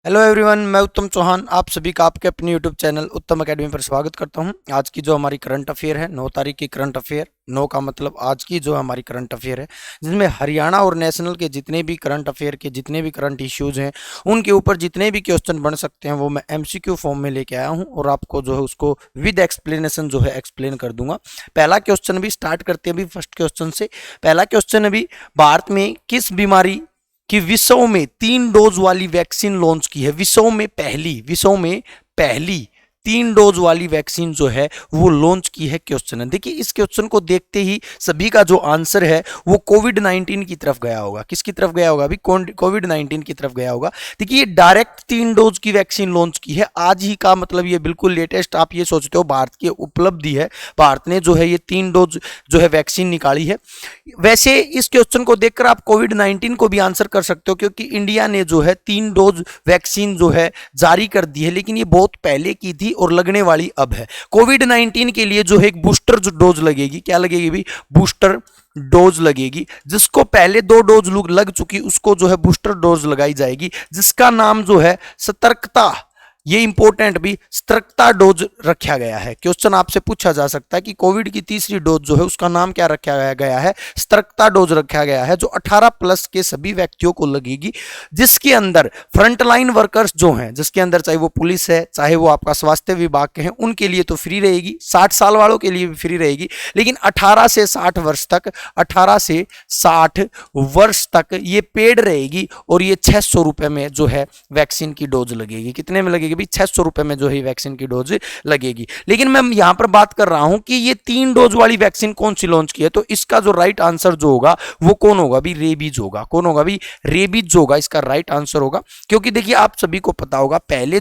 Hello everyone, मैं उत्तम चौहान आप सभी का आपके अपने यूट्यूब चैनल उत्तम एकेडमी पर स्वागत करता हूं। आज की जो हमारी करंट अफेयर है 9 तारीख की करंट अफेयर, 9 का मतलब आज की जो हमारी करंट अफेयर है, जिसमें हरियाणा और नेशनल के जितने भी करंट अफेयर के जितने भी करंट इश्यूज हैं उनके ऊपर जितने भी क्वेश्चन बन सकते हैं वो मैं एमसीक्यू फॉर्म में लेके आया हूँ और आपको जो है उसको विद एक्सप्लेनेशन जो है एक्सप्लेन कर दूंगा। पहला क्वेश्चन भी स्टार्ट करते हैं अभी फर्स्ट क्वेश्चन से। पहला क्वेश्चन अभी, भारत में किस बीमारी कि विश्व में 3 डोज वाली वैक्सीन लॉन्च की है। विश्व में पहली 3 डोज वाली वैक्सीन जो है वो लॉन्च की है। क्वेश्चन है, देखिए इस क्वेश्चन को देखते ही सभी का जो आंसर है वो कोविड-19 की तरफ गया होगा। किसकी तरफ गया होगा अभी? कोविड-19 की तरफ गया होगा। देखिए ये डायरेक्ट 3 डोज की वैक्सीन लॉन्च की है आज ही का, मतलब ये बिल्कुल लेटेस्ट आप ये सोचते हो भारत की उपलब्धि है। भारत ने जो है ये 3 डोज जो है वैक्सीन निकाली है। वैसे इस क्वेश्चन को देखकर आप कोविड-19 को भी आंसर कर सकते हो, क्योंकि इंडिया ने जो है 3 डोज वैक्सीन जो है जारी कर दी है, लेकिन ये बहुत पहले की थी और लगने वाली अब है। कोविड-19 के लिए जो है एक बूस्टर जो डोज लगेगी, क्या लगेगी भी? बूस्टर डोज लगेगी। जिसको पहले 2 डोज लग चुकी उसको जो है बूस्टर डोज लगाई जाएगी, जिसका नाम जो है सतर्कता, ये इंपॉर्टेंट भी, सतर्कता डोज रखा गया है। क्वेश्चन आपसे पूछा जा सकता है कि कोविड की तीसरी डोज जो है उसका नाम क्या रखा गया है? सतर्कता डोज रखा गया है, जो 18 प्लस के सभी व्यक्तियों को लगेगी, जिसके अंदर फ्रंटलाइन वर्कर्स जो हैं, जिसके अंदर चाहे वो पुलिस है चाहे वो आपका स्वास्थ्य विभाग के हैं, उनके लिए तो फ्री रहेगी, 60 साल वालों के लिए भी फ्री रहेगी, लेकिन 18 से 60 वर्ष तक ये पेड रहेगी और ये 600 रुपए में जो है वैक्सीन की डोज लगेगी। कितने में लगेगी भी? 600 रुपए में जो है वैक्सीन की डोज लगेगी। लेकिन मैं यहां पर बात कर रहा हूं कि ये 3 डोज वाली वैक्सीन कौन सी लॉन्च की है, तो इसका जो राइट आंसर जो होगा वो कौन होगा भी? रेबीज होगा। कौन होगा भी? रेबीज होगा इसका राइट आंसर होगा। क्योंकि देखिए आप सभी को पता होगा पहले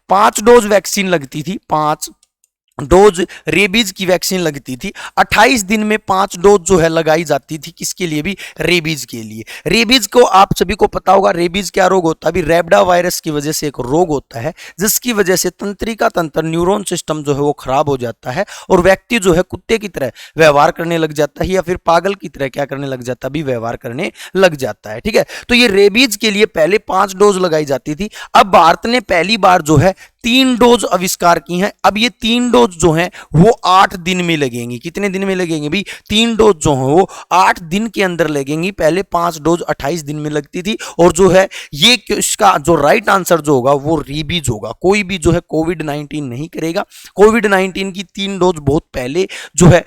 5 डोज वैक्सीन लगती थी, 5 डोज रेबीज की वैक्सीन लगती थी। 28 दिन में 5 डोज जो है लगाई जाती थी, किसके लिए भी? रेबीज के लिए। रेबीज को आप सभी को पता होगा, रेबीज क्या रोग होता है भी? रैबिडा वायरस की वजह से एक रोग होता है, जिसकी वजह से तंत्रिका तंत्र, न्यूरॉन सिस्टम जो है वो खराब हो जाता है और व्यक्ति जो है कुत्ते की तरह व्यवहार करने लग जाता है, या फिर पागल की तरह क्या करने लग जाता है भी? व्यवहार करने लग जाता है। ठीक है, तो ये रेबीज के लिए पहले 5 डोज लगाई जाती थी। अब भारत ने पहली बार जो है 3 डोज आविष्कार की हैं। अब ये 3 डोज जो हैं वो 8 दिन में लगेंगी। कितने दिन में लगेंगे भी? 3 डोज जो हैं वो 8 दिन के अंदर लगेंगी। पहले 5 डोज 28 दिन में लगती थी। और जो है ये इसका जो राइट आंसर जो होगा वो रेबीज होगा। कोई भी जो है कोविड-19 नहीं करेगा। कोविड-19 की 3 डोज बहुत पहले जो है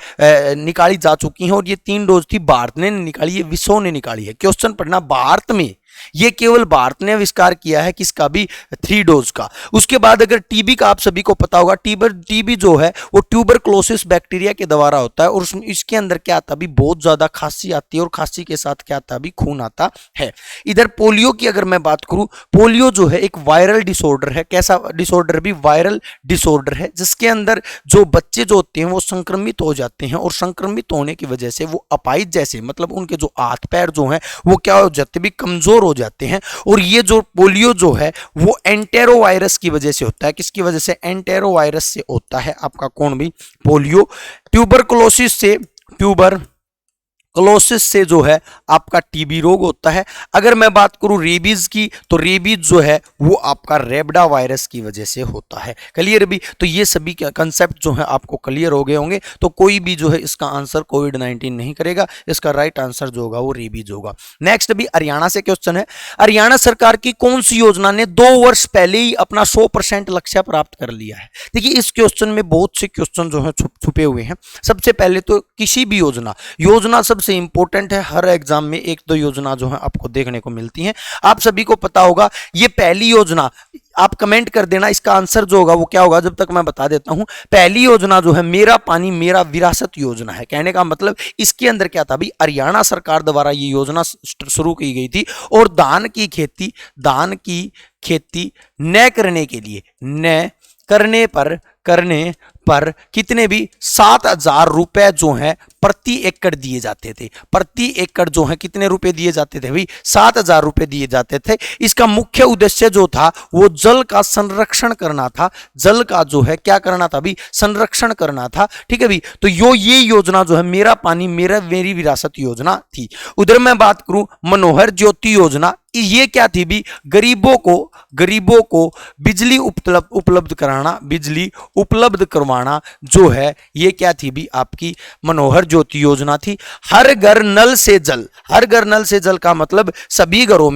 निकाली जा चुकी हैं और ये 3 डोज थी भारत ने नहीं ये विश्व ने निकाली है। क्वेश्चन पढ़ना, भारत में ये केवल भारत ने आविष्कार किया है, किसका भी? 3 डोज का। उसके बाद अगर टीबी का आप सभी को पता होगा, टीबी जो है वो ट्यूबरक्लोसिस बैक्टीरिया के द्वारा होता है और इसके अंदर क्या आता भी? बहुत ज्यादा खांसी आती है और खांसी के साथ क्या आता भी? खून आता है। इधर पोलियो की अगर मैं बात करूं, पोलियो जो है एक वायरल डिसऑर्डर है। कैसा डिसऑर्डर भी? वायरल डिसऑर्डर है, जिसके अंदर जो बच्चे जो होते हैं वो संक्रमित हो जाते हैं और संक्रमित होने की वजह से वो अपाहिज जैसे, मतलब उनके जो हाथ पैर जो हैं वो क्या हो जाते भी? कमजोर हो जाते हैं। और ये जो पोलियो जो है वो एंटेरोवायरस की वजह से होता है। किसकी वजह से? एंटेरोवायरस से होता है आपका कौन भी? पोलियो। ट्यूबरक्लोसिस से जो है आपका टीबी रोग होता है। अगर मैं बात करूं रेबीज की, तो रेबीज जो है वो आपका रैबिडा वायरस की वजह से होता है। क्लियर भी? तो ये सभी कंसेप्ट जो है आपको क्लियर हो गए होंगे। तो कोई भी जो है इसका आंसर कोविड-19 नहीं करेगा, इसका राइट आंसर जो होगा वो रेबीज होगा। नेक्स्ट भी हरियाणा से क्वेश्चन है। हरियाणा सरकार की कौन सी योजना ने 2 वर्ष पहले ही अपना 100% लक्ष्य प्राप्त कर लिया है? देखिए इस क्वेश्चन में बहुत से क्वेश्चन जो है छुपे हुए हैं। सबसे पहले तो किसी भी योजना सबसे इंपॉर्टेंट है। हर एग्जाम में 1-2 योजना जो है आपको देखने को मिलती हैं। आप सभी को पता होगा ये पहली योजना, आप कमेंट कर देना इसका आंसर जो होगा वो क्या होगा, जब तक मैं बता देता हूं। पहली योजना जो है मेरा पानी मेरा विरासत योजना है। कहने का मतलब इसके अंदर क्या था भी? हरियाणा सरकार द्वारा ये योजना शुरू की गई थी और धान की खेती न करने के लिए, न करने पर कितने भी 7,000 रुपए जो हैं प्रति एकड़ दिए जाते थे। प्रति एकड़ जो है कितने रुपए दिए जाते थे भाई? 7,000 रुपए दिए जाते थे। इसका मुख्य उद्देश्य जो था वो जल का संरक्षण करना था। जल का जो है क्या करना था भाई? संरक्षण करना था। ठीक है भाई, तो ये योजना जो है मेरा पानी मेरी विरासत योजना थी। उधर मैं बात करूं मनोहर ज्योति योजना, ये क्या थी भी? गरीबों को बिजली उपलब्ध कराना, बिजली उपलब्ध करवाना जो है ये क्या थी भी? आपकी मनोहर ज्योति योजना थी। हर घर नल से जल, हर घर नल से जल का मतलब सभी घरों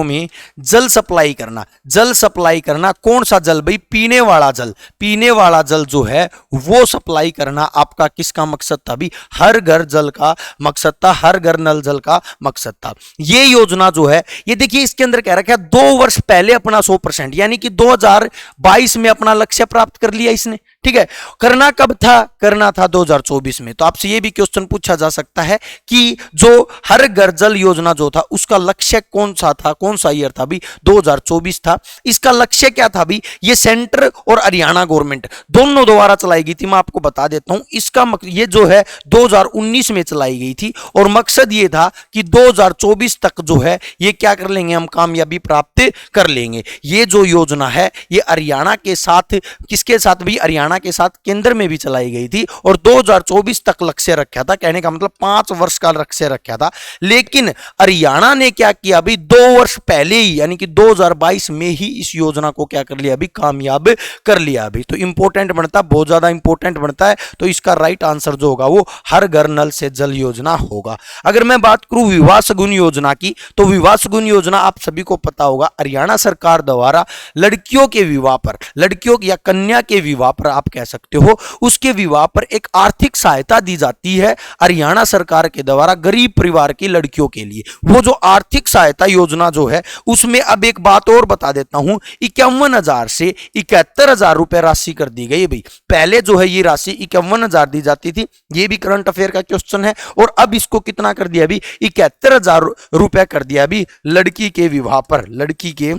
में जल सप्लाई करना। जल सप्लाई करना, कौन सा जल भाई? पीने वाला जल। पीने वाला जल जो है वो सप्लाई करना आपका किसका मकसद था भी? हर घर जल का मकसद था, हर घर नल जल का मकसद था। ये योजना जो है ये देखिए इसके अंदर कह रखा है 2 वर्ष पहले अपना 100% यानी कि 2022 में अपना लक्ष्य प्राप्त कर लिया इसने। ठीक है, करना कब था? करना था 2024 में। तो आपसे ये भी क्वेश्चन पूछा जा सकता है कि जो हर घर जल योजना जो था उसका लक्ष्य कौन सा था, कौन सा ईयर था भी? 2024 था। इसका लक्ष्य क्या था भी? ये सेंटर और हरियाणा गवर्नमेंट दोनों द्वारा चलाई गई थी। मैं आपको बता देता हूं इसका ये जो है 2019 में चलाई गई थी और मकसद ये था कि 2024 तक जो है ये क्या कर लेंगे? हम कामयाबी प्राप्त कर लेंगे। ये जो योजना है ये हरियाणा के साथ, किसके साथ भी? हरियाणा के साथ केंद्र में भी चलाई गई थी और 2024 तक लक्ष्य रखा था। कहने का मतलब 5 वर्ष का लक्ष्य रखा था। लेकिन हरियाणा ने क्या किया अभी? 2 वर्ष पहले ही यानी कि 2022 में ही इस योजना को क्या कर लिया अभी? कामयाब कर लिया अभी। तो इंपॉर्टेंट बनता है, बहुत ज्यादा इंपॉर्टेंट बनता है। तो इसका राइट आंसर जो होगा वो हर घर नल से जल योजना होगा। अगर मैं बात करूं विवाह सगुन योजना की, तो विवाह सगुन योजना आप सभी को पता होगा हरियाणा सरकार द्वारा लड़कियों के विवाह पर, लड़कियों या कन्या के विवाह पर आप कह सकते हो, उसके विवाह पर एक आर्थिक सहायता दी जाती है हरियाणा सरकार के द्वारा गरीब परिवार की लड़कियों के लिए। वो जो आर्थिक सहायता योजना जो है उसमें अब एक बात और बता देता हूं, 51,000 से 71,000 रुपए राशि कर दी गई भाई। पहले जो है ये राशि 51,000 दी जाती थी, ये भी करंट अफेयर का क्वेश्चन है, और अब इसको कितना कर दिया अभी? 71,000 रुपए कर दिया अभी लड़की के विवाह पर, लड़की के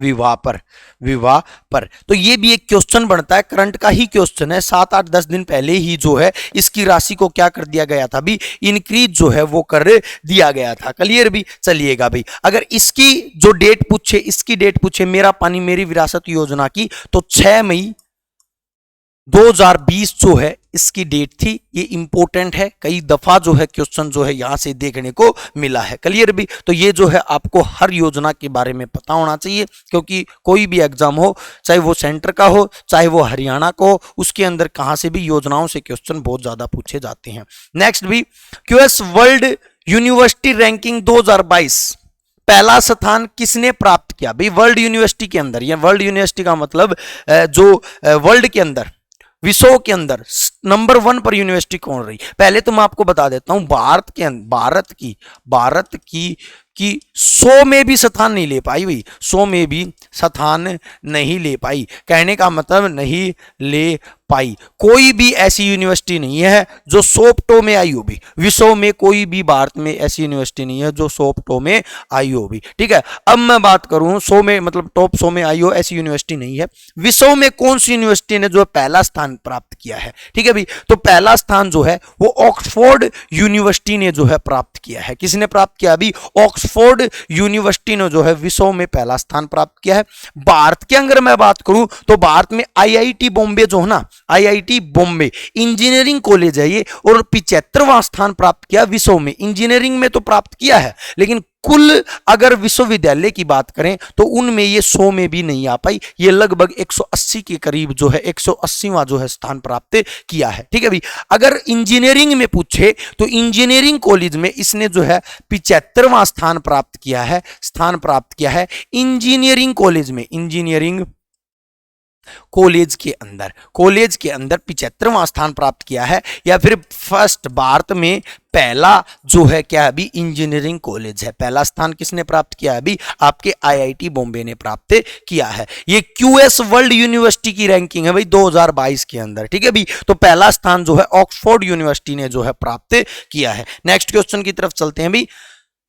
विवाह पर। तो ये भी एक क्वेश्चन बनता है, करंट का ही क्वेश्चन है। 7, 8, 10 दिन पहले ही जो है इसकी राशि को क्या कर दिया गया था भी? इंक्रीज जो है वो कर दिया गया था। क्लियर भी? चलिएगा भाई, अगर इसकी जो डेट पूछे, इसकी डेट पूछे मेरा पानी मेरी विरासत योजना की, तो 6 मई 2020 जो है इसकी डेट थी। ये इंपॉर्टेंट है, कई दफा जो है क्वेश्चन जो है यहां से देखने को मिला है। क्लियर भी? तो ये जो है आपको हर योजना के बारे में पता होना चाहिए, क्योंकि कोई भी एग्जाम हो, चाहे वो सेंटर का हो चाहे वो हरियाणा को हो, उसके अंदर कहां से भी योजनाओं से क्वेश्चन बहुत ज्यादा पूछे जाते हैं। नेक्स्ट भी, क्यूएस वर्ल्ड यूनिवर्सिटी रैंकिंग 2022 पहला स्थान किसने प्राप्त किया भाई? वर्ल्ड यूनिवर्सिटी के अंदर, या वर्ल्ड यूनिवर्सिटी का मतलब जो वर्ल्ड के अंदर, विश्व के अंदर नंबर 1 पर यूनिवर्सिटी कौन रही? पहले तो मैं आपको बता देता हूं, भारत की 100 में भी स्थान नहीं ले पाई भाई, 100 में भी स्थान नहीं ले पाई। कहने का मतलब नहीं ले पाई। कोई भी ऐसी यूनिवर्सिटी नहीं है जो 100 में आई हो भी। विश्व में कोई भी भारत में ऐसी यूनिवर्सिटी नहीं है जो 100 में आई हो भी। ठीक है, अब मैं बात करूं 100 में, मतलब टॉप 100 में आई हो, ऐसी यूनिवर्सिटी नहीं है। विश्व में कौन सी यूनिवर्सिटी ने जो पहला स्थान प्राप्त किया है? ठीक है भाई, तो पहला स्थान जो है वो ऑक्सफोर्ड यूनिवर्सिटी ने जो है प्राप्त किया है। किसने प्राप्त किया अभी? ऑक्सफोर्ड यूनिवर्सिटी ने जो है विश्व में पहला स्थान प्राप्त किया है। भारत के अंदर मैं बात करूं तो भारत में आईआईटी बॉम्बे जो है ना, आईआईटी बॉम्बे इंजीनियरिंग कॉलेज है ये, और 75वां स्थान प्राप्त किया विश्व में। इंजीनियरिंग में तो प्राप्त किया है, लेकिन कुल अगर विश्वविद्यालय की बात करें तो उनमें ये 100 में भी नहीं आ पाई। ये लगभग 180 के करीब जो है 180वां जो है स्थान प्राप्त किया है। ठीक है भाई, अगर इंजीनियरिंग में पूछे तो इंजीनियरिंग कॉलेज में इसने जो है 75वां स्थान प्राप्त किया है इंजीनियरिंग कॉलेज में, इंजीनियरिंग कॉलेज के अंदर 75वां स्थान प्राप्त किया है। या फिर फर्स्ट भारत में पहला जो है क्या अभी? इंजीनियरिंग कॉलेज है। पहला स्थान किसने प्राप्त किया अभी? आपके आईआईटी बॉम्बे ने प्राप्त किया है। ये क्यूएस वर्ल्ड यूनिवर्सिटी की रैंकिंग है भाई 2022 के अंदर। ठीक है भाई, तो पहला स्थान जो है ऑक्सफोर्ड यूनिवर्सिटी ने जो है प्राप्त किया है। नेक्स्ट क्वेश्चन की तरफ चलते हैं भाई।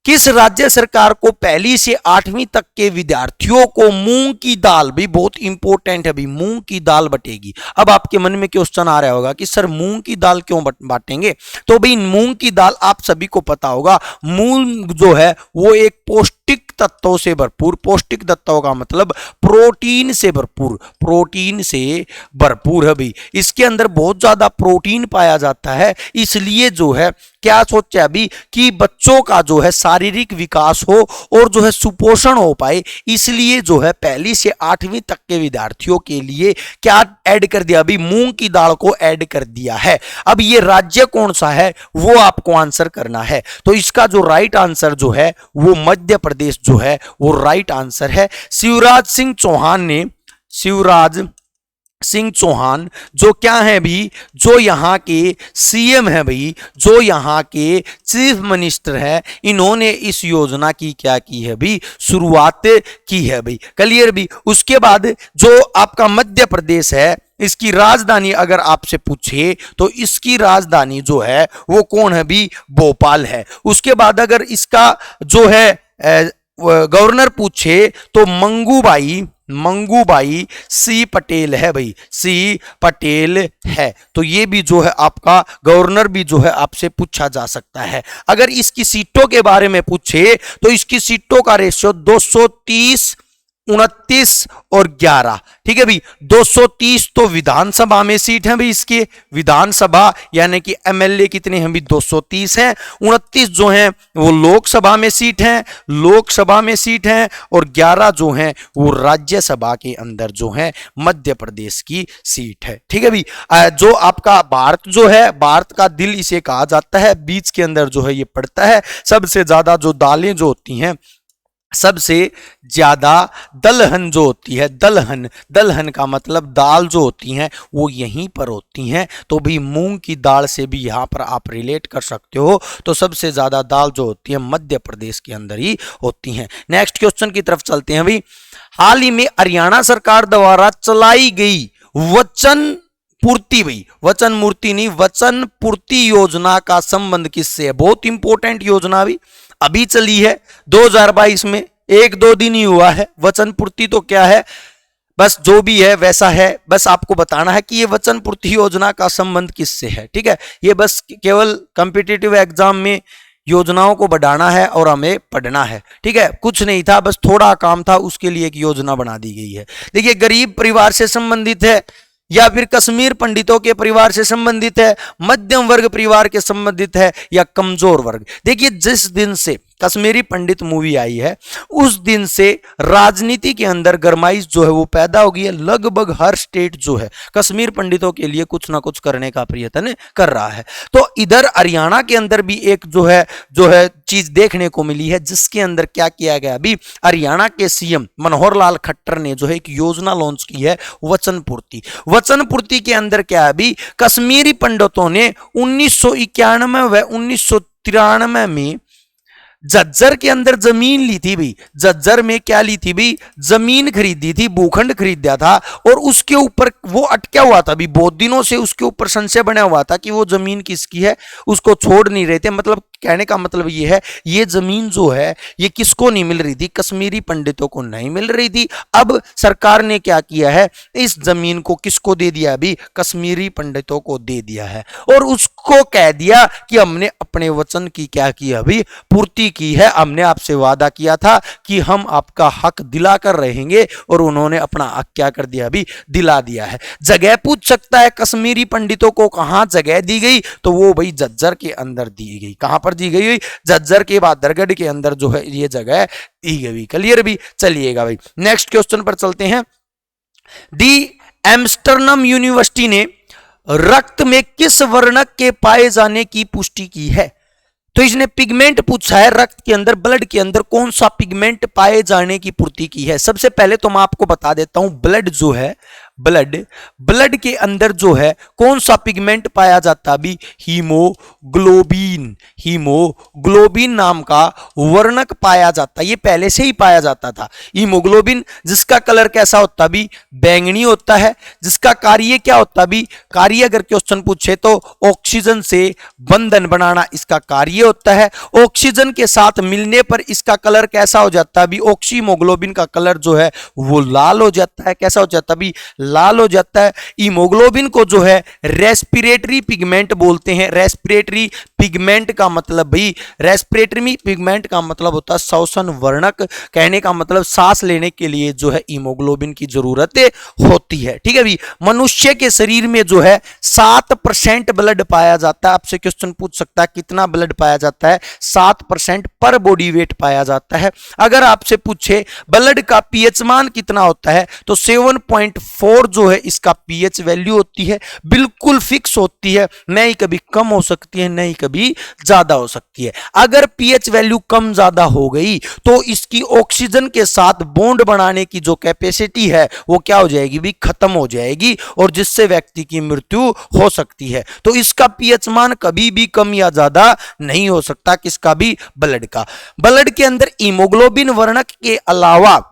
किस राज्य सरकार को पहली से 8वीं तक के विद्यार्थियों को मूंग की दाल, भी बहुत इंपॉर्टेंट है भी, मूंग की दाल बटेगी। अब आपके मन में क्वेश्चन आ रहा होगा कि सर मूंग की दाल क्यों बांटेंगे? तो भाई मूंग की दाल आप सभी को पता होगा, मूंग जो है वो एक पौष्टिक तत्वों से भरपूर, पौष्टिक तत्वों का मतलब प्रोटीन से भरपूर, प्रोटीन से भरपूर है भाई। इसके अंदर बहुत ज्यादा प्रोटीन पाया जाता है, इसलिए जो है क्या सोचा अभी कि बच्चों का जो है शारीरिक विकास हो और जो है सुपोषण हो पाए, इसलिए जो है पहली से 8वीं तक के विद्यार्थियों के लिए क्या ऐड कर दिया अभी, मूंग की दाल को ऐड कर दिया है। अब ये राज्य कौन सा है वो आपको आंसर करना है। तो इसका जो राइट आंसर जो है वो मध्य प्रदेश जो है वो राइट आंसर है। शिवराज सिंह चौहान जो क्या है भी, जो यहाँ के सीएम है भाई, जो यहाँ के चीफ मिनिस्टर है, इन्होंने इस योजना की क्या की है भी, शुरुआत की है भाई। क्लियर भी। उसके बाद जो आपका मध्य प्रदेश है, इसकी राजधानी अगर आपसे पूछे तो इसकी राजधानी जो है वो कौन है भी, भोपाल है। उसके बाद अगर इसका जो है गवर्नर पूछे तो मंगूबाई सी पटेल है भाई, सी पटेल है। तो ये भी जो है आपका गवर्नर भी जो है आपसे पूछा जा सकता है। अगर इसकी सीटों के बारे में पूछे तो इसकी सीटों का रेशियो 230, 29 और 11, ठीक है भाई। 230 तो विधानसभा में सीट है भाई, इसके विधानसभा यानी कि एमएलए कितने हैं भी, 230 हैं। 29 जो हैं वो लोकसभा में सीट हैं, और 11 जो हैं वो राज्यसभा के अंदर जो है मध्य प्रदेश की सीट है, ठीक है भाई। जो आपका भारत जो है, भारत का दिल इसे कहा जाता है, बीच के अंदर जो है ये पड़ता है। सबसे ज्यादा जो दालें जो होती हैं, सबसे ज्यादा दलहन जो होती है, दलहन का मतलब दाल जो होती हैं वो यहीं पर होती हैं। तो भी मूंग की दाल से भी यहां पर आप रिलेट कर सकते हो। तो सबसे ज्यादा दाल जो होती है मध्य प्रदेश के अंदर ही होती हैं। नेक्स्ट क्वेश्चन की तरफ चलते हैं भाई। हाल ही में हरियाणा सरकार द्वारा चलाई गई वचन पूर्ति योजना का संबंध किससे है? बहुत इंपॉर्टेंट योजना भी अभी चली है 2022 में, 1-2 दिन ही हुआ है। वचन पूर्ति तो क्या है, बस जो भी है वैसा है, बस आपको बताना है कि ये वचन पूर्ति योजना का संबंध किससे है, ठीक है। ये बस केवल कॉम्पिटिटिव एग्जाम में योजनाओं को बढ़ाना है और हमें पढ़ना है, ठीक है। कुछ नहीं था, बस थोड़ा काम था, उसके लिए एक योजना बना दी गई है। देखिए, गरीब परिवार से संबंधित है या फिर कश्मीर पंडितों के परिवार से संबंधित है, मध्यम वर्ग परिवार के संबंधित है या कमजोर वर्ग। देखिए, जिस दिन से कश्मीरी पंडित मूवी आई है उस दिन से राजनीति के अंदर गरमाइश जो है वो पैदा हो गई है। लगभग हर स्टेट जो है कश्मीर पंडितों के लिए कुछ ना कुछ करने का प्रयत्न कर रहा है। तो इधर हरियाणा के अंदर भी एक जो है चीज देखने को मिली है, जिसके अंदर क्या किया गया, अभी हरियाणा के सीएम मनोहर लाल खट्टर ने जो है एक योजना लॉन्च की है, वचन पूर्ति के अंदर क्या है, अभी कश्मीरी पंडितों ने 1991 व 1993 में झज्जर के अंदर जमीन ली थी भाई। झज्जर में क्या ली थी भाई, जमीन खरीदी थी, भूखंड खरीदा था, और उसके ऊपर वो अटका हुआ था भाई, बहुत दिनों से उसके ऊपर संशय बना हुआ था कि वो जमीन किसकी है, उसको छोड़ नहीं रहे थे। मतलब कहने का मतलब ये है, ये जमीन जो है ये किसको नहीं मिल रही थी, कश्मीरी पंडितों को नहीं मिल रही थी। अब सरकार ने क्या किया है, इस जमीन को किसको दे दिया, अभी कश्मीरी पंडितों को दे दिया है, और उसको कह दिया कि हमने अपने वचन की क्या की, अभी पूर्ति की है। हमने आपसे वादा किया था कि हम आपका हक दिला कर रहेंगे, और उन्होंने अपना हक क्या कर दिया, अभी दिला दिया है। जगह पूछ सकता है कश्मीरी पंडितों को कहां जगह दी गई, तो वो भाई झज्जर के अंदर दी गई। कहां पर दी गई, झज्जर के बादरगढ़ के अंदर जो है ये जगह दी गई। क्लियर भी। चलिएगा भाई, नेक्स्ट क्वेश्चन पर चलते हैं। दी एम्स्टर्डम यूनिवर्सिटी ने रक्त में किस वर्णक के पाए जाने की पुष्टि की है? तो इसने पिगमेंट पूछा है, रक्त के अंदर, ब्लड के अंदर कौन सा पिगमेंट पाए जाने की पूर्ति की है। सबसे पहले तो मैं आपको बता देता हूं, ब्लड जो है ब्लड, ब्लड के अंदर जो है कौन सा पिगमेंट पाया जाता है अभी? हीमोग्लोबिन, हीमोग्लोबिन नाम का वर्णक पाया जाता है। ये पहले से ही पाया जाता था हीमोग्लोबिन, जिसका कलर कैसा होता है अभी? बैंगनी होता है। जिसका कार्य क्या होता है अभी? कार्य अगर क्वेश्चन पूछे तो ऑक्सीजन से बंधन बनाना इसका कार्य होता है। ऑक्सीजन के साथ मिलने पर इसका कलर कैसा हो जाता है अभी? ऑक्सीमोग्लोबिन का कलर जो है वो लाल हो जाता है। कैसा हो जाता है अभी? लाल हो जाता है। हीमोग्लोबिन को जो है रेस्पिरेटरी पिगमेंट बोलते हैं। रेस्पिरेटरी पिगमेंट का मतलब भाई, रेस्पिरेटरी पिगमेंट का मतलब होता है श्वसन वर्णक। कहने का मतलब सांस लेने के लिए जो है हीमोग्लोबिन की जरूरत होती है। ठीक है भाई। मनुष्य के शरीर में जो है 7% ब्लड पाया जाता है। आपसे क्वेश्चन पूछ सकता है कितना ब्लड पाया जाता है? 7% पर बॉडी वेट पाया जाता है। अगर आपसे पूछे ब्लड का पीएच मान कितना होता है तो 7.4 जो है इसका पीएच वैल्यू होती है। बिल्कुल फिक्स होती है, नहीं कभी कम हो सकती है, नहीं कभी ज्यादा हो सकती है। अगर पीएच वैल्यू कम ज्यादा हो गई तो इसकी ऑक्सीजन के साथ बॉन्ड बनाने की जो कैपेसिटी है वो क्या हो जाएगी भी? खत्म हो जाएगी, और जिससे व्यक्ति की मृत्यु हो सकती है। तो इसका पीएच मान कभी भी कम या ज्यादा नहीं हो सकता। किसका भी? ब्लड का। ब्लड के अंदर हीमोग्लोबिन वर्णक के अलावा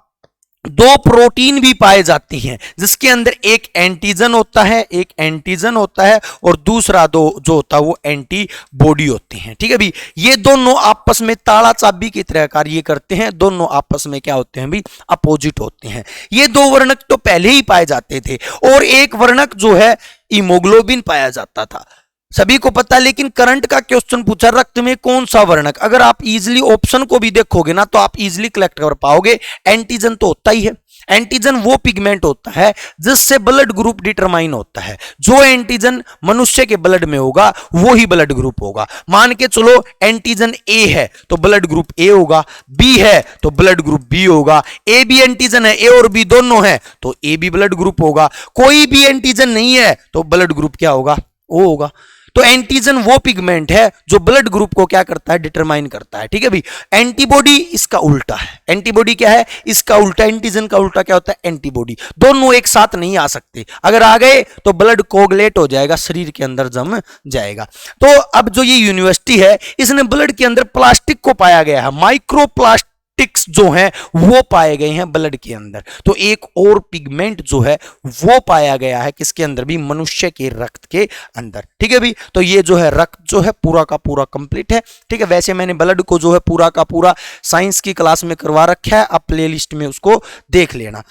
2 प्रोटीन भी पाए जाती हैं, जिसके अंदर एक एंटीजन होता है, एक एंटीजन होता है, और दूसरा जो होता है वो एंटीबॉडी होते हैं। ठीक है भी। ये दोनों आपस में ताला चाबी की तरह कार्य करते हैं। दोनों आपस में क्या होते हैं भी? अपोजिट होते हैं। ये 2 वर्णक तो पहले ही पाए जाते थे, और एक वर्णक जो है हीमोग्लोबिन पाया जाता था, सभी को पता। लेकिन करंट का क्वेश्चन पूछा रक्त में कौन सा वर्णक, अगर आप इजीली ऑप्शन को भी देखोगे ना तो आप इजीली कलेक्ट कर पाओगे। एंटीजन तो होता ही है। एंटीजन वो पिगमेंट होता है जिससे ब्लड ग्रुप डिटरमाइन होता है। जो एंटीजन मनुष्य के ब्लड में होगा वो ही ब्लड ग्रुप होगा। मान के चलो एंटीजन ए है तो ब्लड ग्रुप ए होगा, बी है तो ब्लड ग्रुप बी होगा, ए बी एंटीजन है, ए और बी दोनों है तो ए बी ब्लड ग्रुप होगा। कोई भी एंटीजन नहीं है तो ब्लड ग्रुप क्या होगा? ओ होगा। तो एंटीजन वो पिगमेंट है जो ब्लड ग्रुप को क्या करता है? डिटरमाइन करता है। ठीक है भाई। एंटीबॉडी इसका उल्टा है। एंटीबॉडी क्या है? इसका उल्टा। एंटीजन का उल्टा क्या होता है? एंटीबॉडी। दोनों एक साथ नहीं आ सकते, अगर आ गए तो ब्लड कोगुलेट हो जाएगा, शरीर के अंदर जम जाएगा। तो अब जो ये यूनिवर्सिटी है इसने ब्लड के अंदर प्लास्टिक को पाया गया है, माइक्रोप्लास्टिक टिक्स जो हैं वो पाए गए हैं ब्लड के अंदर। तो एक और पिगमेंट जो है वो पाया गया है किसके अंदर भी? मनुष्य के रक्त के अंदर। ठीक है भी। तो ये जो है रक्त जो है पूरा का पूरा कंप्लीट है। ठीक है। वैसे मैंने ब्लड को जो है पूरा का पूरा साइंस की क्लास में करवा रखा है, आप प्ले लिस्ट में उसको देख लेना।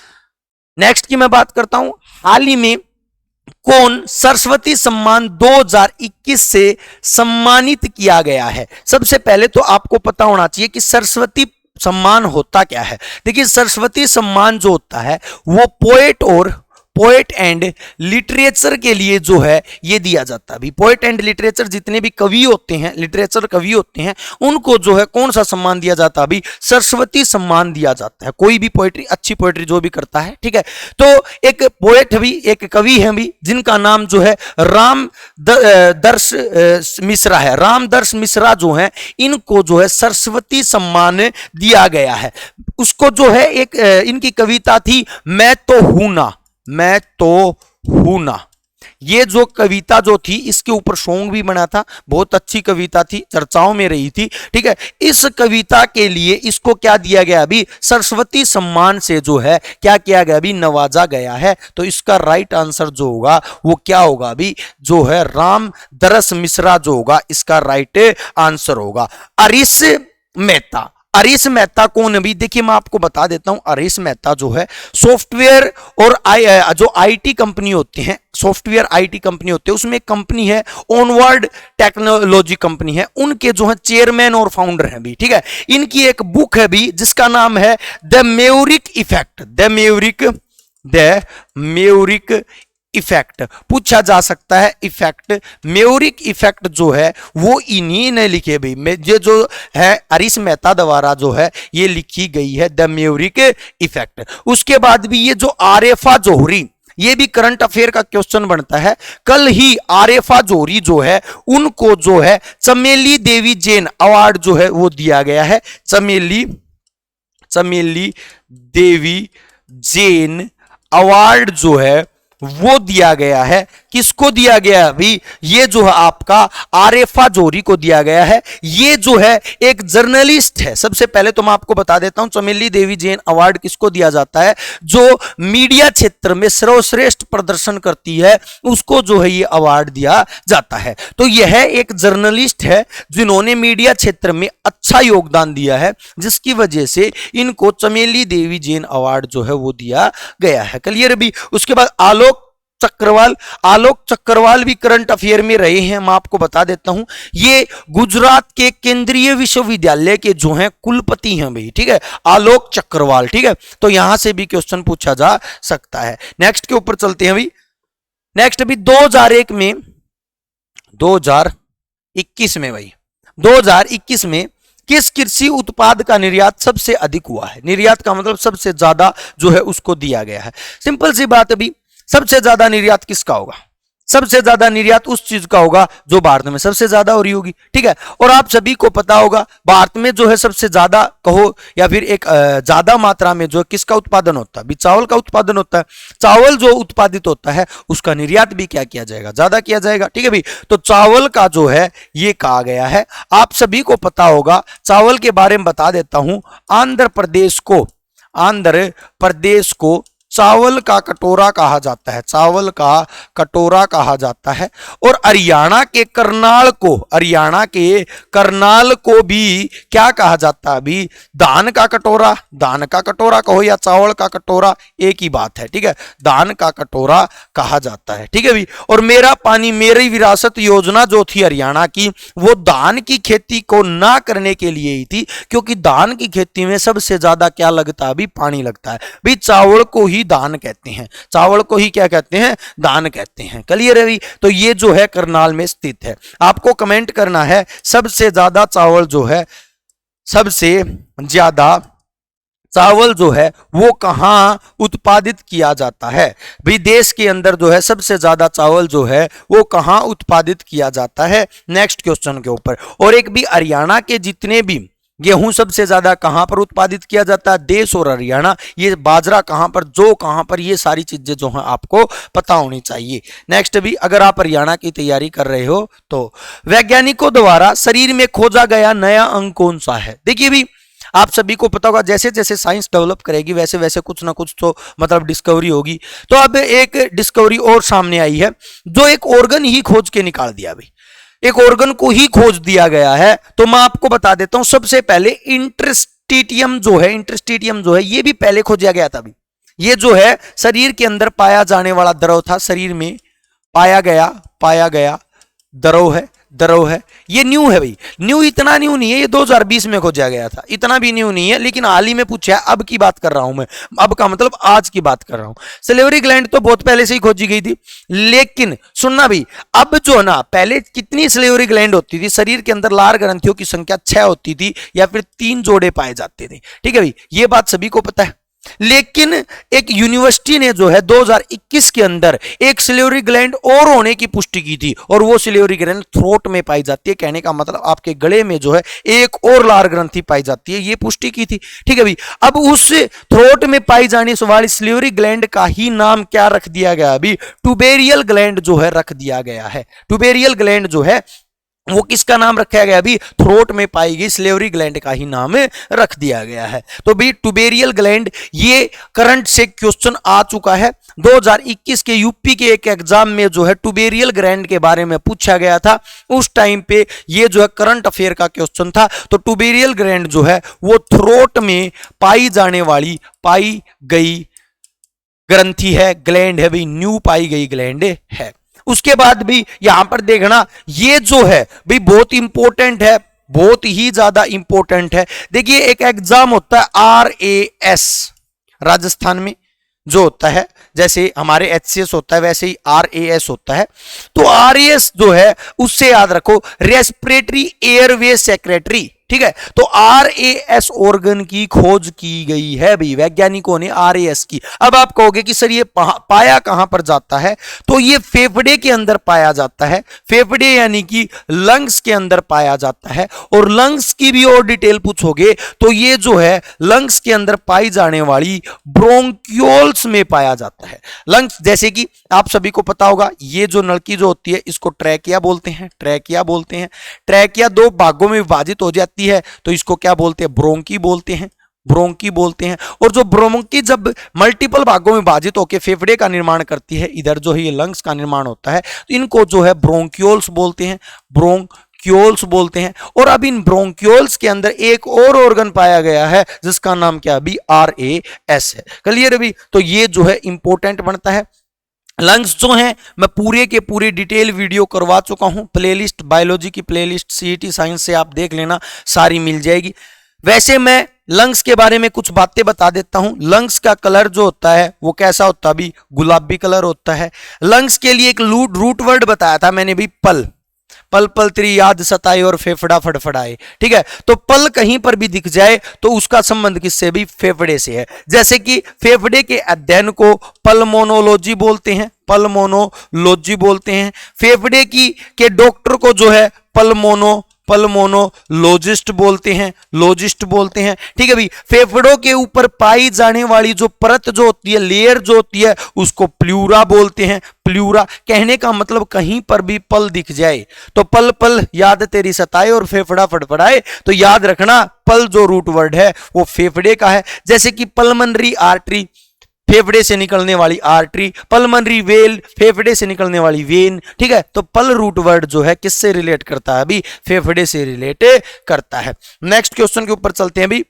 नेक्स्ट की मैं बात करता हूं, हाल ही में कौन सरस्वती सम्मान 2021 से सम्मानित किया गया है? सबसे पहले तो आपको पता होना चाहिए कि सरस्वती सम्मान होता क्या है। देखिए सरस्वती सम्मान जो होता है वो पोएट एंड लिटरेचर के लिए जो है ये दिया जाता है। अभी पोएट एंड लिटरेचर जितने भी कवि होते हैं, लिटरेचर कवि होते हैं, उनको जो है कौन सा सम्मान दिया जाता है? अभी सरस्वती सम्मान दिया जाता है। कोई भी पोएट्री, अच्छी पोएट्री जो भी करता है। ठीक है। तो एक पोएट भी, एक कवि है भी जिनका नाम जो है रामदर्श मिश्रा है। रामदर्श मिश्रा जो है इनको जो है सरस्वती सम्मान दिया गया है। उसको जो है एक इनकी कविता थी मैं तो हूं ना। ये जो कविता जो थी इसके ऊपर सॉन्ग भी बना था, बहुत अच्छी कविता थी, चर्चाओं में रही थी। ठीक है। इस कविता के लिए इसको क्या दिया गया? अभी सरस्वती सम्मान से जो है क्या किया गया? अभी नवाजा गया है। तो इसका राइट आंसर जो होगा वो क्या होगा? अभी जो है रामदर्श मिश्रा जो होगा इसका राइट आंसर होगा। अरिश मेहता। अरिश मेहता कौन? अभी देखिए मैं आपको बता देता हूं। अरिश मेहता जो है सॉफ्टवेयर और जो आईटी कंपनी होते हैं, सॉफ्टवेयर आईटी कंपनी होते हैं, उसमें एक कंपनी है ऑनवर्ड टेक्नोलॉजी कंपनी है, उनके जो है चेयरमैन और फाउंडर हैं भी। ठीक है। इनकी एक बुक है भी जिसका नाम है the Maverick effect. The Maverick effect पूछा जा सकता है। इफेक्ट, मेवरिक इफेक्ट जो है वो इन्हीं ने लिखे भाई। ये जो है अरिश मेहता द्वारा जो है ये लिखी गई है द मेवरिक इफेक्ट। उसके बाद भी ये जो आरेफा जोहरी, ये भी करंट अफेयर का क्वेश्चन बनता है। कल ही आरेफा जोहरी जो है उनको जो है चमेली देवी जैन अवार्ड जो है वो दिया गया है। चमेली देवी जैन अवार्ड जो है वो दिया गया है। किसको दिया गया है भाई? ये जो है आपका आरेफा जोहरी को दिया गया है। ये जो है एक जर्नलिस्ट है। सबसे पहले तो मैं आपको बता देता हूं, चमेली देवी जैन अवार्ड किसको दिया जाता है? जो मीडिया क्षेत्र में सर्वश्रेष्ठ प्रदर्शन करती है उसको जो है ये अवार्ड दिया जाता है। तो यह एक जर्नलिस्ट है जिन्होंने मीडिया क्षेत्र में अच्छा योगदान दिया है, जिसकी वजह से इनको चमेली देवी जैन अवार्ड जो है वो दिया गया है। क्लियर भी? उसके बाद आलोक चक्रवाल भी करंट अफेयर में रहे हैं। मैं आपको बता देता हूं, ये गुजरात के केंद्रीय विश्वविद्यालय के जो हैं कुलपति हैं भाई, ठीक है, आलोक चक्रवाल, ठीक है। तो यहां से भी क्वेश्चन पूछा जा सकता है। नेक्स्ट के ऊपर चलते हैं भाई। नेक्स्ट अभी 2021 में भाई 2021 में किस कृषि उत्पाद का निर्यात सबसे अधिक हुआ है? निर्यात का मतलब सबसे ज्यादा जो है उसको दिया गया है। सिंपल सी बात, अभी सबसे ज्यादा निर्यात किसका होगा? सबसे ज्यादा निर्यात उस चीज का होगा जो भारत में सबसे ज्यादा हो रही होगी, ठीक है। और आप सभी को पता होगा भारत में जो है सबसे ज्यादा कहो या फिर एक ज्यादा मात्रा में जो है किसका उत्पादन होता है? भी चावल का उत्पादन होता है। चावल जो उत्पादित होता है उसका निर्यात भी क्या किया जाएगा? ज्यादा किया जाएगा, ठीक है भाई। तो चावल का जो है ये कहा गया है। आप सभी को पता होगा, चावल के बारे में बता देता हूं। आंध्र प्रदेश को चावल का कटोरा कहा जाता है, चावल का कटोरा कहा जाता है। और हरियाणा के करनाल को भी क्या कहा जाता है अभी? धान का कटोरा कहो या चावल का कटोरा, एक ही बात है, ठीक है। धान का कटोरा कहा जाता है, ठीक है भी। और मेरा पानी मेरी विरासत योजना जो थी हरियाणा की, वो धान की खेती को ना करने के लिए ही थी, क्योंकि धान की खेती में सबसे ज्यादा क्या लगता है अभी? पानी लगता है भाई। चावल को ही दान कहते हैं, चावल को ही क्या कहते हैं? दान कहते हैं। क्लियर है? तो ये जो है करनाल में स्थित है। आपको कमेंट करना है सबसे ज्यादा चावल जो है, सबसे ज्यादा चावल जो है वो कहां उत्पादित किया जाता है? भाई देश के अंदर जो है सबसे ज्यादा चावल जो है वो कहां उत्पादित किया जाता है? नेक्स्ट क्वेश्चन के ऊपर। और एक भी हरियाणा के जितने भी गेहूं सबसे ज्यादा कहां पर उत्पादित किया जाता है? देश और हरियाणा। ये बाजरा कहां पर, जो कहां पर, ये सारी चीजें जो हैं आपको पता होनी चाहिए। नेक्स्ट भी, अगर आप हरियाणा की तैयारी कर रहे हो तो वैज्ञानिकों द्वारा शरीर में खोजा गया नया अंग कौन सा है? देखिए भी आप सभी को पता होगा, जैसे जैसे साइंस डेवलप करेगी वैसे वैसे कुछ ना कुछ तो मतलब डिस्कवरी होगी। तो अब एक डिस्कवरी और सामने आई है, जो एक ऑर्गन ही खोज के निकाल दिया भाई, एक ऑर्गन को ही खोज दिया गया है। तो मैं आपको बता देता हूं, सबसे पहले इंटरस्टिशियम जो है ये भी पहले खोजा गया था अभी। ये जो है शरीर के अंदर पाया जाने वाला द्रव था, शरीर में पाया गया द्रव है। ये न्यू है भाई, न्यू इतना न्यू नहीं है, ये 2020 में खोजा गया था, इतना भी न्यू नहीं है, लेकिन हाल ही में पूछा है। अब की बात कर रहा हूं मैं, अब का मतलब आज की बात कर रहा हूं। सिलेवरी ग्लैंड तो बहुत पहले से ही खोजी गई थी, लेकिन सुनना भाई, अब जो ना पहले कितनी सिलेवरी ग्लैंड होती थी? शरीर के अंदर लार ग्रंथियों की संख्या 6 होती थी या फिर 3 जोड़े पाए जाते थे, ठीक है भाई, ये बात सभी को पता है। लेकिन एक यूनिवर्सिटी ने जो है 2021 के अंदर एक सिलेवरी ग्लैंड और होने की पुष्टि की थी, और वो सिलेवरी ग्लैंड थ्रोट में पाई जाती है। कहने का मतलब आपके गले में जो है एक और लार ग्रंथि पाई जाती है, ये पुष्टि की थी, ठीक है भाई। अब उस थ्रोट में पाई जाने वाली सिलेवरी ग्लैंड का ही नाम क्या रख दिया गया अभी? ट्यूबेरियल ग्लैंड जो है रख दिया गया है। ट्यूबेरियल ग्लैंड जो है वो किसका नाम रखा गया अभी? थ्रोट में पाई गई सिलेवरी ग्लैंड का ही नाम रख दिया गया है। तो भी ट्यूबेरियल ग्लैंड, ये करंट से क्वेश्चन आ चुका है। 2021 के यूपी के एक एग्जाम में जो है ट्यूबेरियल ग्लैंड के बारे में पूछा गया था, उस टाइम पे ये जो है करंट अफेयर का क्वेश्चन था। तो ट्यूबेरियल ग्लैंड जो है वो थ्रोट में पाई जाने वाली पाई गई ग्रंथि है, ग्लैंड है भाई, न्यू पाई गई ग्लैंड है। उसके बाद भी यहां पर देखना, ये जो है भाई बहुत इंपॉर्टेंट है, बहुत ही ज्यादा इंपॉर्टेंट है। देखिए एक एग्जाम होता है RAS राजस्थान में जो होता है, जैसे हमारे HCS होता है वैसे ही RAS होता है। तो RAS जो है उससे याद रखो रेस्पिरेटरी एयरवे सेक्रेटरी, ठीक है। तो RAS ऑर्गन की खोज की गई है भाई, वैज्ञानिकों ने RAS की। अब आप कहोगे कि सर ये पाया कहां पर जाता है, तो ये फेफड़े के अंदर पाया जाता है, फेफड़े यानी कि लंग्स के अंदर पाया जाता है। और लंग्स की भी और डिटेल पूछोगे तो ये जो है लंग्स के अंदर पाई जाने वाली ब्रोंक्यूल्स में पाया जाता है। लंग्स जैसे कि आप सभी को पता होगा, ये जो नलकी जो होती है इसको ट्रैकिया बोलते हैं, ट्रैकिया बोलते हैं। ट्रैकिया दो भागों में विभाजित हो जाती है तो इसको क्या बोलते हैं, ब्रोंकी बोलते हैं, ब्रोंकी बोलते हैं। और जो ब्रोंकी जब मल्टीपल भागों में विभाजित होकर फेफड़े का निर्माण करती है, इधर जो है ये लंग्स का निर्माण होता है, तो इनको जो है ब्रोंक्यूल्स बोलते हैं, ब्रोंक्यूल्स बोलते हैं। और अब इन ब्रोंक्यूल्स के अंदर एक और ऑर्गन पाया गया है जिसका नाम क्या अभी RAS है। क्लियर अभी, तो ये जो है इंपॉर्टेंट बनता है। लंग्स जो हैं मैं पूरे के पूरे डिटेल वीडियो करवा चुका हूं, प्लेलिस्ट बायोलॉजी की प्लेलिस्ट CET साइंस से आप देख लेना, सारी मिल जाएगी। वैसे मैं लंग्स के बारे में कुछ बातें बता देता हूं। लंग्स का कलर जो होता है वो कैसा होता है भी, गुलाबी कलर होता है। लंग्स के लिए एक रूट वर्ड बताया था मैंने भी, पल, पल पल तेरी याद सताए और फेफड़ा फड़फड़ाए, ठीक है। तो पल कहीं पर भी दिख जाए तो उसका संबंध किससे भी, फेफड़े से है। जैसे कि फेफड़े के अध्ययन को पल्मोनोलॉजी बोलते हैं, पल्मोनोलॉजी बोलते हैं। फेफड़े की के डॉक्टर को जो है पल्मोनोलॉजिस्ट बोलते हैं, लॉजिस्ट बोलते हैं, ठीक है भाई। फेफड़ों के ऊपर पाई जाने वाली जो परत जो होती है, लेयर जो होती है, उसको प्लूरा बोलते हैं, प्लूरा। कहने का मतलब कहीं पर भी पल दिख जाए तो पल पल याद तेरी सताए और फेफड़ा फड़फड़ाए, तो याद रखना पल जो रूट वर्ड है वो फेफड़े का है। जैसे कि पल्मनरी आर्टरी, फेफड़े से निकलने वाली आर्टरी, पल्मनरी वेल, फेफड़े से निकलने वाली वेन, ठीक है। तो पल रूट वर्ड जो है किससे रिलेट करता है अभी, फेफड़े से रिलेट करता है। नेक्स्ट क्वेश्चन के ऊपर चलते हैं अभी।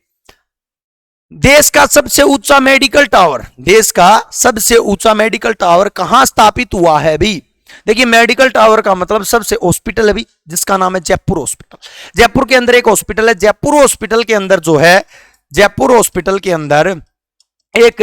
देश का सबसे ऊंचा मेडिकल टावर, देश का सबसे ऊंचा मेडिकल टावर कहां स्थापित हुआ है भी। देखिए मेडिकल टावर का मतलब सबसे हॉस्पिटल है भी, जिसका नाम है जयपुर हॉस्पिटल। जयपुर के अंदर एक हॉस्पिटल है। जयपुर हॉस्पिटल के अंदर जो है, जयपुर हॉस्पिटल के अंदर एक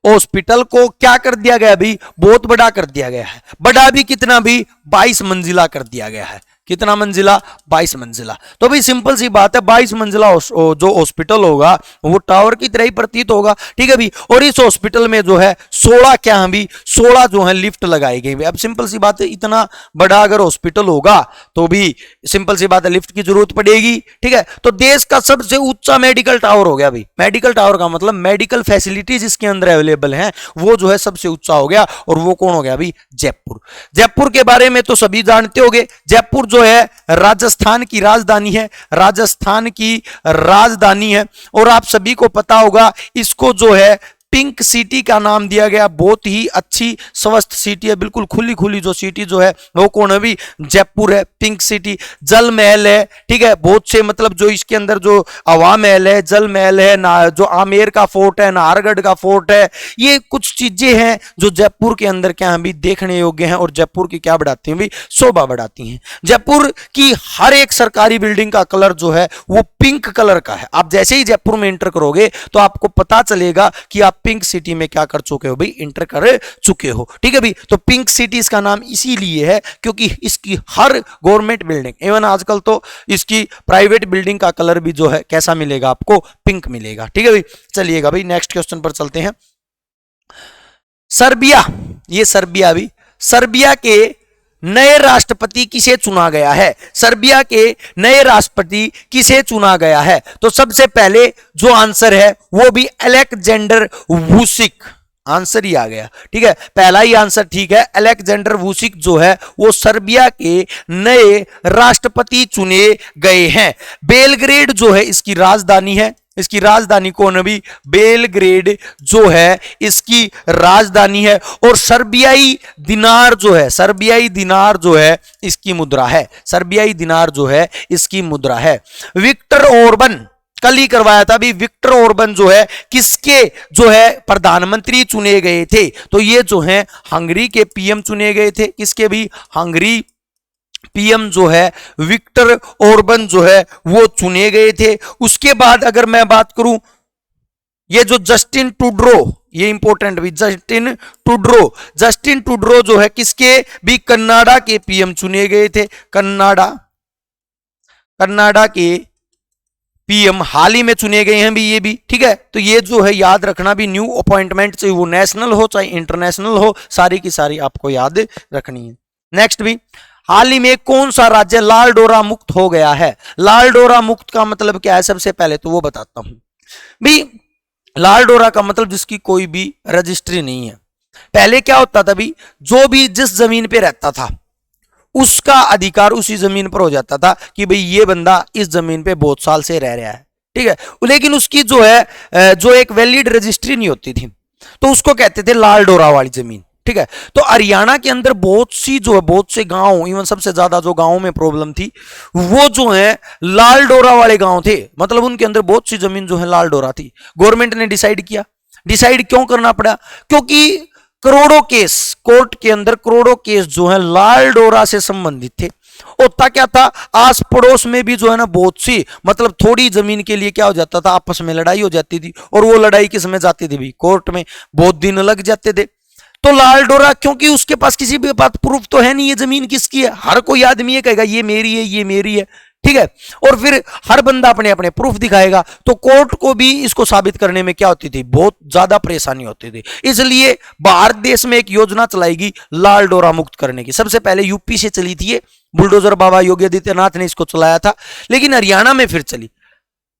हॉस्पिटल को क्या कर दिया गया भी, बहुत बड़ा कर दिया गया है। बड़ा भी कितना भी, 22 मंजिला कर दिया गया है। कितना मंजिला, 22 मंजिला। तो भाई सिंपल सी बात है, 22 मंजिला जो हॉस्पिटल होगा वो टावर की तरह ही प्रतीत होगा, ठीक है भी। और इस हॉस्पिटल में जो है 16 क्या भी, 16 जो है लिफ्ट लगाई गई। अब सिंपल सी बात है, इतना बड़ा अगर हॉस्पिटल होगा तो भी सिंपल सी बात है लिफ्ट की जरूरत पड़ेगी, ठीक है। तो देश का सबसे ऊंचा मेडिकल टावर हो गया भाई। मेडिकल टावर का मतलब मेडिकल फैसिलिटीज इसके अंदर अवेलेबल हैं, वो जो है सबसे ऊंचा हो गया। और वो कौन हो गया भाई, जयपुर। जयपुर के बारे में तो सभी जानते होंगे। जयपुर जो है राजस्थान की राजधानी है, राजस्थान की राजधानी है। और आप सभी को पता होगा इसको जो है पिंक सिटी का नाम दिया गया। बहुत ही अच्छी स्वस्थ सिटी है, बिल्कुल खुली खुली जो सिटी जो है वो कौन है भी, जयपुर है, पिंक सिटी। जल महल है, ठीक है, बहुत से मतलब जो इसके अंदर जो हवा महल है, जल महल है ना, जो आमेर का फोर्ट है, नाहरगढ़ का फोर्ट है, ये कुछ चीजें हैं जो जयपुर के अंदर क्या है भी देखने योग्य हैं और जयपुर की क्या बढ़ाती हैं भी, शोभा बढ़ाती हैं। जयपुर की हर एक सरकारी बिल्डिंग का कलर जो है वो पिंक कलर का है। आप जैसे ही जयपुर में एंटर करोगे तो आपको पता चलेगा कि आप पिंक सिटी में क्या कर चुके हो भाई, इंटर कर चुके हो, ठीक है भाई। तो पिंक सिटी इसका नाम इसीलिए है क्योंकि इसकी हर गवर्नमेंट बिल्डिंग, इवन आजकल तो इसकी प्राइवेट बिल्डिंग का कलर भी जो है कैसा मिलेगा आपको, पिंक मिलेगा, ठीक है भाई। चलिएगा भाई नेक्स्ट क्वेश्चन पर चलते हैं। सर्बिया, ये सर्बिया भी, सर्बिया के नए राष्ट्रपति किसे चुना गया है, सर्बिया के नए राष्ट्रपति किसे चुना गया है। तो सबसे पहले जो आंसर है वो भी अलेक्जेंडर वुसिक, आंसर ही आ गया, ठीक है, पहला ही आंसर ठीक है। अलेक्जेंडर वुसिक जो है वो सर्बिया के नए राष्ट्रपति चुने गए हैं। बेलग्रेड जो है इसकी राजधानी है, इसकी राजधानी कौन भी, बेलग्रेड जो है इसकी राजधानी है। और सर्बियाई दिनार जो है, सर्बियाई दिनार जो है इसकी मुद्रा है, सर्बियाई दिनार जो है इसकी मुद्रा है। विक्टर ऑर्बन, कल ही करवाया था भी, विक्टर ऑर्बन जो है किसके जो है प्रधानमंत्री चुने गए थे। तो ये जो है हंगरी के पीएम चुने गए थे, किसके भी, हंगरी पीएम जो है विक्टर ऑर्बन जो है वो चुने गए थे। उसके बाद अगर मैं बात करूं, ये जो जस्टिन ट्रूडो, ये इंपॉर्टेंट भी, जस्टिन ट्रूडो, जस्टिन ट्रूडो जो है किसके भी, कनाडा के पीएम चुने गए थे, कनाडा, कनाडा के पीएम हाल ही में चुने गए हैं भी, ये भी ठीक है। तो ये जो है याद रखना भी, न्यू अपॉइंटमेंट चाहे वो नेशनल हो चाहे इंटरनेशनल हो, सारी की सारी आपको याद रखनी है। नेक्स्ट भी, हाल ही में कौन सा राज्य लाल डोरा मुक्त हो गया है? लाल डोरा मुक्त का मतलब क्या है, सबसे पहले तो वो बताता हूं भी। लाल डोरा का मतलब जिसकी कोई भी रजिस्ट्री नहीं है। पहले क्या होता था भी, जो भी जिस जमीन पे रहता था उसका अधिकार उसी जमीन पर हो जाता था कि भाई ये बंदा इस जमीन पे बहुत साल से रह रहा है, ठीक है। लेकिन उसकी जो है जो एक वैलिड रजिस्ट्री नहीं होती थी, तो उसको कहते थे लाल डोरा वाली जमीन, ठीक है। तो हरियाणा के अंदर बहुत सी जो है, बहुत से गांव, इवन सबसे ज्यादा जो गांवों में प्रॉब्लम थी वो जो है लाल डोरा वाले गांव थे। मतलब उनके अंदर बहुत सी जमीन जो है लाल डोरा थी। गवर्नमेंट ने डिसाइड किया, डिसाइड क्यों करना पड़ा? क्योंकि करोड़ों केस कोर्ट के अंदर, करोड़ों केस जो है लाल डोरा से संबंधित थे। होता क्या था, आस पड़ोस में भी जो है ना बहुत सी, मतलब थोड़ी जमीन के लिए क्या हो जाता था, आपस में लड़ाई हो जाती थी। और वो लड़ाई किस में जाती थी भी, कोर्ट में, बहुत दिन लग जाते थे। तो लाल डोरा, क्योंकि उसके पास किसी भी बात प्रूफ तो है नहीं, ये जमीन किसकी है। हर कोई आदमी ये कहेगा ये मेरी है, ये मेरी है, ठीक है। और फिर हर बंदा अपने अपने प्रूफ दिखाएगा, तो कोर्ट को भी इसको साबित करने में क्या होती थी, बहुत ज्यादा परेशानी होती थी। इसलिए भारत देश में एक योजना चलाएगी लाल डोरा मुक्त करने की। सबसे पहले यूपी से चली थी ये, बुलडोजर बाबा योगी आदित्यनाथ ने इसको चलाया था, लेकिन हरियाणा में फिर चली।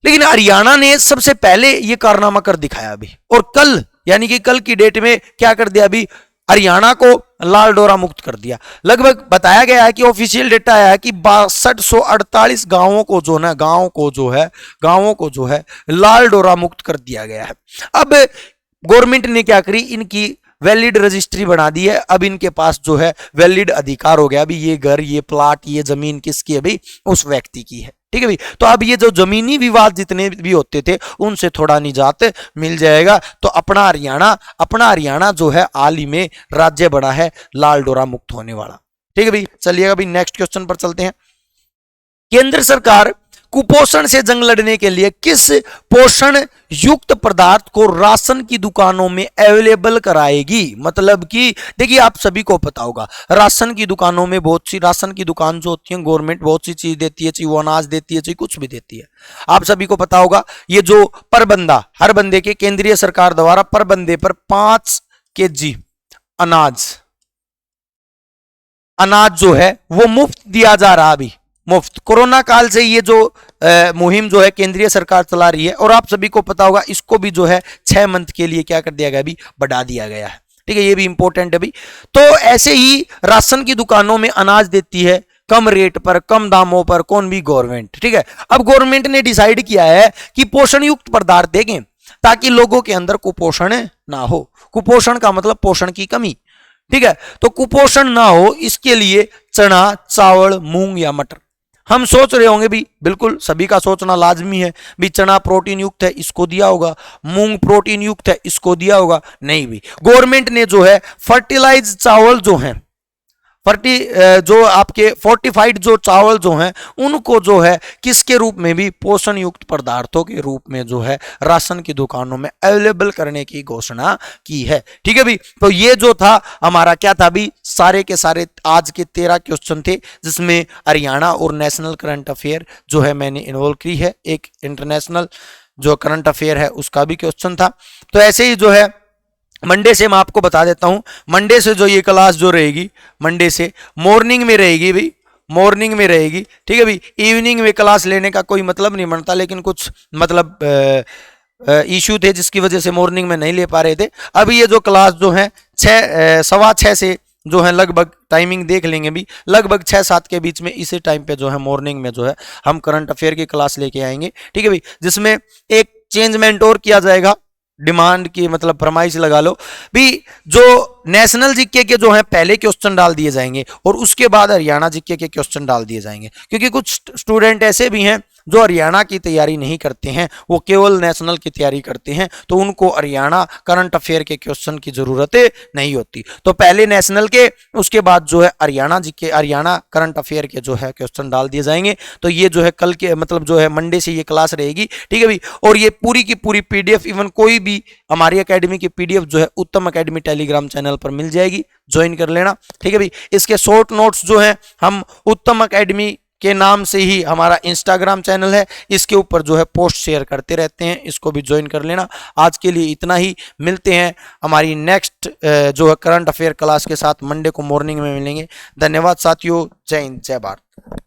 लेकिन हरियाणा ने सबसे पहले ये कारनामा कर दिखाया अभी, और कल यानी कि कल की डेट में क्या कर दिया अभी, हरियाणा को लाल डोरा मुक्त कर दिया। लगभग बताया गया है कि ऑफिशियल डेटा आया है कि 6248 गांवों को जो ना, गांवों को जो है लाल डोरा मुक्त कर दिया गया है। अब गवर्नमेंट ने क्या करी, इनकी वैलिड रजिस्ट्री बना दी है। अब इनके पास जो है वैलिड अधिकार हो गया अभी, ये घर, ये प्लाट, ये जमीन किसकी है भाई, उस व्यक्ति की है, ठीक है भाई। तो अब ये जो जमीनी विवाद जितने भी होते थे उनसे थोड़ा निजात मिल जाएगा। तो अपना हरियाणा जो है हाल ही में राज्य बना है लाल डोरा मुक्त होने वाला, ठीक है भाई। चलिएगा भाई नेक्स्ट क्वेश्चन पर चलते हैं। केंद्र सरकार कुपोषण से जंग लड़ने के लिए किस पोषण युक्त पदार्थ को राशन की दुकानों में अवेलेबल कराएगी? मतलब कि देखिए, आप सभी को पता होगा राशन की दुकानों में बहुत सी, राशन की दुकान जो होती है गवर्नमेंट बहुत सी चीज देती है, चाहे वो अनाज देती है चाहे कुछ भी देती है। आप सभी को पता होगा ये जो पर बंदा, हर बंदे के केंद्रीय सरकार द्वारा पर बंदे पर 5 kg अनाज जो है वो मुफ्त दिया जा रहा अभी, मुफ्त। कोरोना काल से ये जो मुहिम जो है केंद्रीय सरकार चला रही है, और आप सभी को पता होगा इसको भी जो है 6 मंथ के लिए क्या कर दिया गया अभी, बढ़ा दिया गया है, ठीक है। ये भी इंपॉर्टेंट है अभी। तो ऐसे ही राशन की दुकानों में अनाज देती है कम रेट पर, कम दामों पर, कौन भी, गवर्नमेंट, ठीक है। अब गवर्नमेंट ने डिसाइड किया है कि पोषण युक्त पदार्थ देंगे ताकि लोगों के अंदर कुपोषण ना हो। कुपोषण का मतलब पोषण की कमी, ठीक है। तो कुपोषण ना हो इसके लिए चना, चावल, मूंग या मटर। हम सोच रहे होंगे भी, बिल्कुल सभी का सोचना लाजमी है भी, चना प्रोटीन युक्त है इसको दिया होगा, मूंग प्रोटीन युक्त है इसको दिया होगा। नहीं भी, गवर्नमेंट ने जो है फर्टिलाइज चावल जो हैं, जो आपके फोर्टिफाइड जो चावल जो हैं उनको जो है किसके रूप में भी, पोषण युक्त पदार्थों के रूप में जो है राशन की दुकानों में अवेलेबल करने की घोषणा की है, ठीक है भी। तो ये जो था हमारा क्या था भी, सारे के सारे आज के 13 क्वेश्चन थे, जिसमें हरियाणा और नेशनल करंट अफेयर जो है मैंने इन्वॉल्व की है, एक इंटरनेशनल जो करंट अफेयर है उसका भी क्वेश्चन था। तो ऐसे ही जो है मंडे से मैं आपको बता देता हूं, मंडे से जो ये क्लास जो रहेगी, मंडे से मॉर्निंग में रहेगी भाई, मॉर्निंग में रहेगी, ठीक है भाई। इवनिंग में क्लास लेने का कोई मतलब नहीं बनता, लेकिन कुछ मतलब इशू थे जिसकी वजह से मॉर्निंग में नहीं ले पा रहे थे। अभी ये जो क्लास जो है 6:15 से जो है लगभग टाइमिंग देख लेंगे भी, लगभग 6-7 के बीच में इसी टाइम पे जो है मॉर्निंग में जो है हम करंट अफेयर की क्लास लेके आएंगे, ठीक है भाई। जिसमें एक चेंजमेंट और किया जाएगा, डिमांड की मतलब फरमाइश लगा लो भी, जो नेशनल जीके के जो है पहले क्वेश्चन डाल दिए जाएंगे और उसके बाद हरियाणा जीके के क्वेश्चन डाल दिए जाएंगे। क्योंकि कुछ स्टूडेंट ऐसे भी हैं जो हरियाणा की तैयारी नहीं करते हैं, वो केवल नेशनल की तैयारी करते हैं, तो उनको हरियाणा करंट अफेयर के क्वेश्चन की जरूरत नहीं होती। तो पहले नेशनल के, उसके बाद जो है Haryana GK, Haryana current affair के जो है क्वेश्चन डाल दिए जाएंगे। तो ये जो है कल के मतलब जो है मंडे से ये क्लास रहेगी, ठीक है भाई। और ये पूरी की पूरी पीडीएफ, इवन कोई भी हमारी एकेडमी की पीडीएफ जो है उत्तम एकेडमी टेलीग्राम चैनल पर मिल जाएगी, ज्वाइन कर लेना, ठीक है भाई। इसके शॉर्ट नोट्स जो है हम उत्तम एकेडमी के नाम से ही हमारा इंस्टाग्राम चैनल है, इसके ऊपर जो है पोस्ट शेयर करते रहते हैं, इसको भी ज्वाइन कर लेना। आज के लिए इतना ही, मिलते हैं हमारी नेक्स्ट जो है करंट अफेयर क्लास के साथ, मंडे को मॉर्निंग में मिलेंगे। धन्यवाद साथियों, जय हिंद, जय भारत।